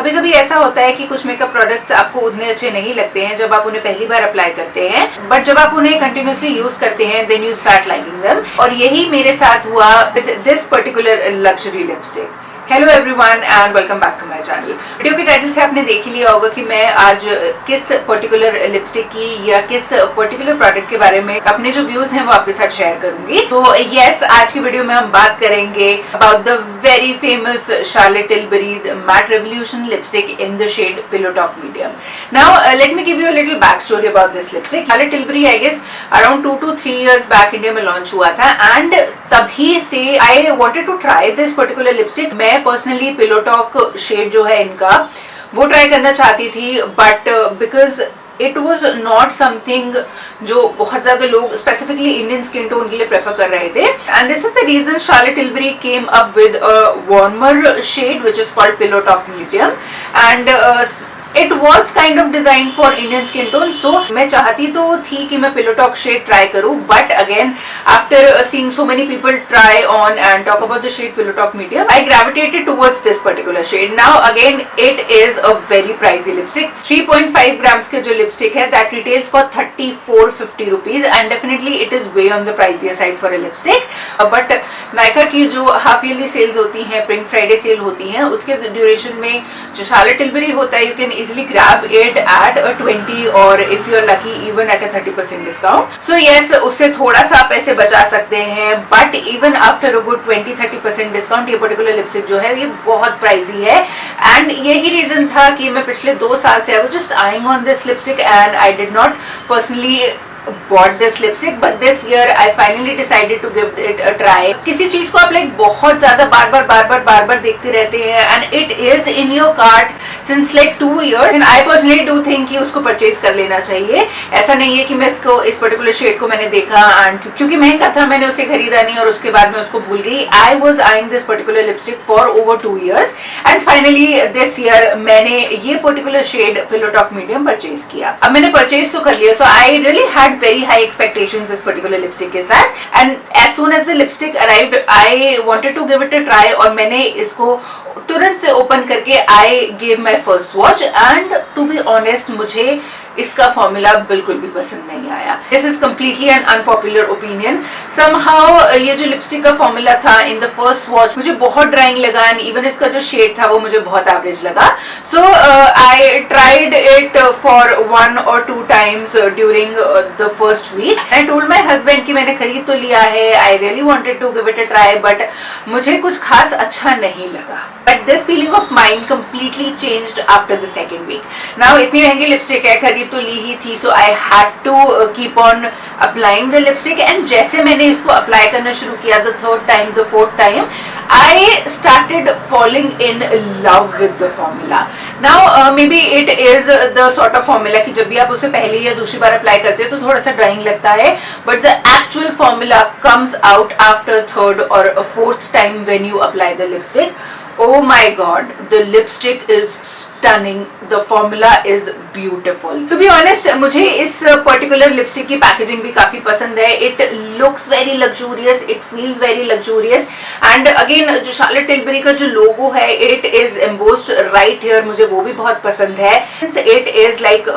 कभी कभी ऐसा होता है कि कुछ मेकअप प्रोडक्ट्स आपको उतने अच्छे नहीं लगते हैं जब आप उन्हें पहली बार अप्लाई करते हैं, बट जब आप उन्हें कंटिन्यूसली यूज करते हैं then you start liking them. और यही मेरे साथ हुआ with this particular luxury lipstick. Hello everyone and welcome back to my channel. Video के टाइटल से आपने देख ही लिया होगा कि मैं आज किस पर्टिकुलर लिपस्टिक की या किस पर्टिकुलर प्रोडक्ट के बारे में अपने जो व्यूज हैं वो आपके साथ शेयर करूंगी। तो यस, आज की वीडियो में हम बात करेंगे about the very famous Charlotte Tilbury's matte revolution lipstick in the shade pillow talk medium. Now let me give you a little back story about this lipstick. Charlotte Tilbury I guess around 2 to 3 years back India में launch हुआ था and तभी से I wanted to try this particular lipstick. मैं personally pillow talk shade जो है इनका वो ट्राई करना चाहती थी, but because it was not something जो बहुत ज्यादा लोग स्पेसिफिकली इंडियन स्किन टोन के लिए प्रेफर कर रहे थे। And this is the reason Charlotte Tilbury came up with a warmer shade which is called pillow talk medium and it was kind of design for Indian skin tone. So मैं चाहती तो थी कि मैं pillow talk shade try करूं, but again after seeing so many people try on and talk about the shade pillow talk medium, I gravitated towards this particular shade. Now again it is a very pricey lipstick. 3.5 grams के जो lipstick है that retails for 3450 rupees and definitely it is way on the pricier side for a lipstick. But Nykaa की जो half yearly sales होती हैं, pink Friday cell होती हैं, उसके ड्यूरेशन में जो शार्लेट टिलबरी होता है you can easily grab it at a 20 or if you're lucky even at a 30% discount. So yes, उससे थोड़ा सा पैसे बचा सकते हैं, but even after a good 20-30% discount ये पर्टिकुलर लिपस्टिक जो है ये बहुत प्राइसी है। एंड यही रीजन था कि मैं पिछले 2 साल से I was just eyeing on this lipstick and I did not personally bought this lipstick, but this year I finally decided to give it a try. किसी चीज को आप लाइक बहुत ज्यादा बार बार देखते रहते हैं and it is in your cart since like 2 years and I personally do think कि उसको परचेज कर लेना चाहिए। ऐसा नहीं है कि मैं इसको इस पर्टिकुलर शेड को मैंने देखा एंड क्योंकि महंगा था मैंने उसे खरीदा नहीं और उसके बाद मैं उसको भूल गई। I was eyeing this particular lipstick for over 2 years and finally this year मैंने ये particular shade pillow talk medium purchase किया। अब मैंने परचेज तो कर लिया, so I really had very high expectations इस particular lipstick के साथ and as soon as the lipstick arrived I wanted to give it a try और मैंने इसको तुरंत से ओपन करके I gave my first swatch and to be honest मुझे इसका फॉर्मूला बिल्कुल भी पसंद नहीं आया। This is completely an unpopular opinion. Somehow ये जो लिपस्टिक का फॉर्मूला था इन द फर्स्ट वॉच मुझे बहुत ड्राइंग लगा एंड इवन इसका जो शेड था वो मुझे बहुत एवरेज लगा। So I tried it for 1 or 2 times during the first week. I told my husband कि मैंने खरीद तो लिया है, I really wanted to give it a try, but मुझे कुछ खास अच्छा नहीं लगा। But this feeling of mind completely changed after the second week. Now इतनी महंगी लिपस्टिक है, खरीद तो ली ही थी, so I had to keep on applying the lipstick and जैसे मैंने इसको अप्लाई करना शुरू किया the 3rd time, the 4th time, I started falling in love with the formula. Now maybe it is the sort of formula कि जब भी आप उसे पहली या दूसरी बार अप्लाई करते हैं तो थोड़ा सा ड्राइंग लगता है, but the actual formula comes out after 3rd or 4th time when you apply the lipstick. Oh my god, the lipstick is stunning. The formula is beautiful. To be honest, मुझे इस particular lipstick की packaging भी काफी पसंद है। It looks very luxurious, it feels very luxurious, and again जो Charlotte Tilbury का जो लोगो है it is embossed right here, मुझे वो भी बहुत पसंद है। Since it is like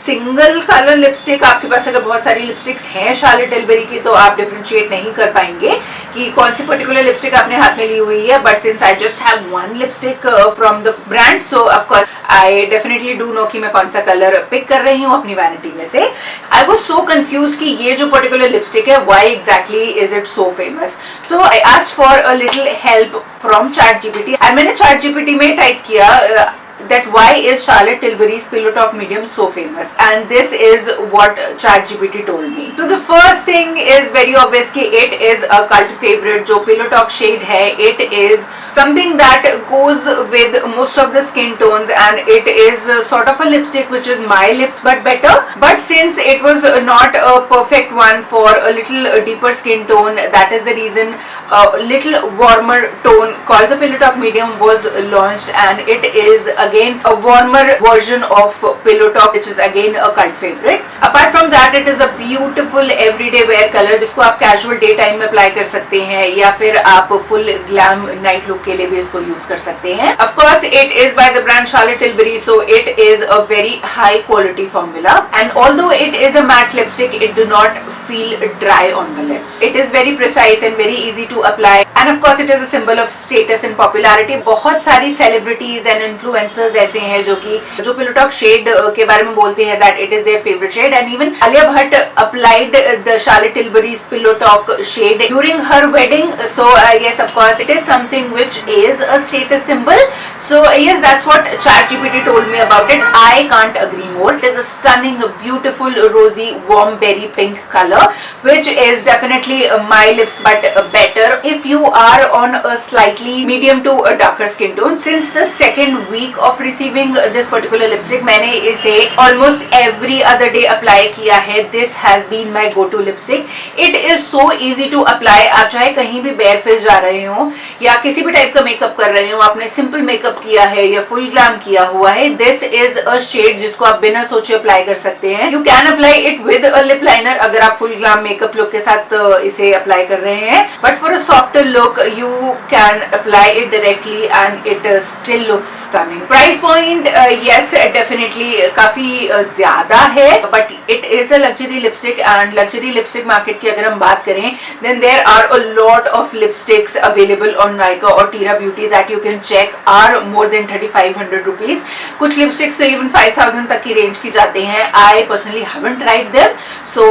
single colour lipstick, आपके पास अगर बहुत सारी लिपस्टिक्स हैं शार्लेट टिलबरी की तो आप डिफरेंशिएट नहीं कर पाएंगे कि कौन सी पर्टिकुलर लिपस्टिक आपने हाथ में ली हुई है, but since I just have 1 lipstick from the brand, so of course I definitely do know कि मैं कौन सा कलर पिक कर रही हूँ अपनी वैनिटी में से। आई वाज सो कंफ्यूज कि ये जो पर्टिकुलर लिपस्टिक है why exactly is it so famous. So I asked for a little help from ChatGPT and मैंने ChatGPT में टाइप किया that why is Charlotte Tilbury's Pillow Talk Medium so famous, and this is what ChatGPT told me. So the first thing is very obvious कि it is a cult favorite. जो Pillow Talk shade है it is something that goes with most of the skin tones and it is sort of a lipstick which is my lips but better, but since it was not a perfect one for a little deeper skin tone, that is the reason a little warmer tone called the Pillow Talk Medium was launched and it is again a warmer version of Pillow Talk which is again a cult favorite. Apart from that it is a beautiful everyday wear color जिसको आप casual day time में apply कर सकते हैं या फिर आप full glam night look के लिए भी इसको यूज कर सकते हैं. Of course, it is by the brand Charlotte Tilbury, so it is a very high quality formula. And although it is a matte lipstick, it do not feel dry on the lips. It is very precise and very easy to apply. And of course, it is a symbol of status and popularity. बहुत सारी celebrities and influencers ऐसे हैं जो Pillow Talk shade के बारे में बोलते हैं that it is their favorite shade. And even Alia Bhatt applied the Charlotte Tilbury's Pillow Talk shade during her wedding. So yes, of course, it is something which is a status symbol. So yes, that's what ChatGPT told me about it. I can't agree more. It is a stunning, beautiful, rosy, warm berry pink color, which is definitely my lips but better if you are on a slightly medium to a darker skin tone. Since the second week of receiving this particular lipstick, मैंने इसे almost every other day apply किया है. This has been my go-to lipstick. It is so easy to apply. आप चाहे कहीं भी bare face जा रहे हो या किसी भी टाइप का मेकअप कर रहे हो, आपने सिंपल मेकअप किया है या फुल ग्लैम किया हुआ है, दिस इज अ शेड जिसको आप बिना सोचे अप्लाई कर सकते हैं. You can apply it with a lip liner अगर आप फुल ग्लैम मेकअप लुक के साथ इसे अप्लाई कर रहे हैं, but for a softer look you can apply it directly and it still looks stunning. Price point yes definitely काफी ज्यादा है, but it is a luxury lipstick and luxury lipstick market की अगर हम बात करें then there are a lot of lipsticks available on Nykaa और Tira beauty that you can check are more than 3500 rupees. कुछ लिपस्टिक्स तो इवन 5000 तक की रेंज की जाते हैं. I personally haven't tried them, so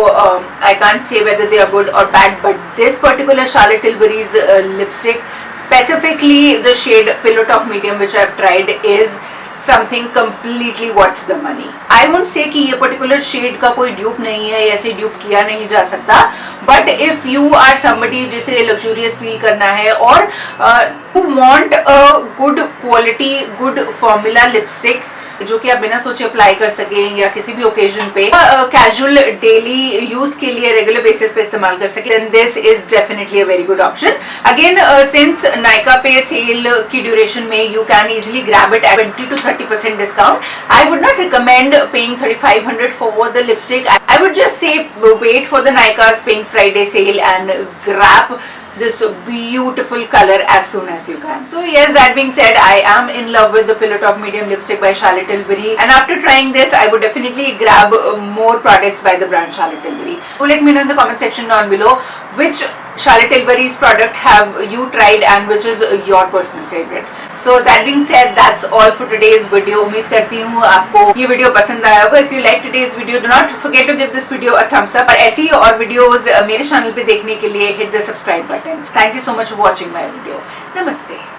I can't say whether they are good or bad, but this particular Charlotte Tilbury's lipstick, specifically the shade Pillow Talk Medium which I've tried, is something completely worth the money. I won't say कि ये particular shade का कोई dupe नहीं है, ऐसे dupe किया नहीं जा सकता, but if you are somebody जिसे luxurious feel करना है और you want a good quality, good formula lipstick जो कि आप बिना सोचे अप्लाई कर सके या किसी भी ओकेजन पे कैजुअल डेली यूज के लिए रेगुलर बेसिस पे इस्तेमाल कर सके, then this is definitely a very good option. Again since Nykaa पे सेल की ड्यूरेशन में you can easily grab it at 20 to 30% discount. I would not recommend paying 3500 for the lipstick. I would just say wait for the Nykaa's pink Friday sale and grab this beautiful color as soon as you can. So yes, that being said, I am in love with the Pillow Talk Medium lipstick by Charlotte Tilbury, and after trying this I would definitely grab more products by the brand Charlotte Tilbury. So let me know in the comment section down below which Charlotte Tilbury's product have you tried and which is your personal favorite. So that being said, that's all for today's video. उम्मीद करती हूँ आपको ये video पसंद आया होगा. If you like today's video, do not forget to give this video a thumbs up. और ऐसी ही और वीडियोस मेरे चैनल पे देखने के लिए hit the subscribe button. Thank you so much for watching my video. Namaste.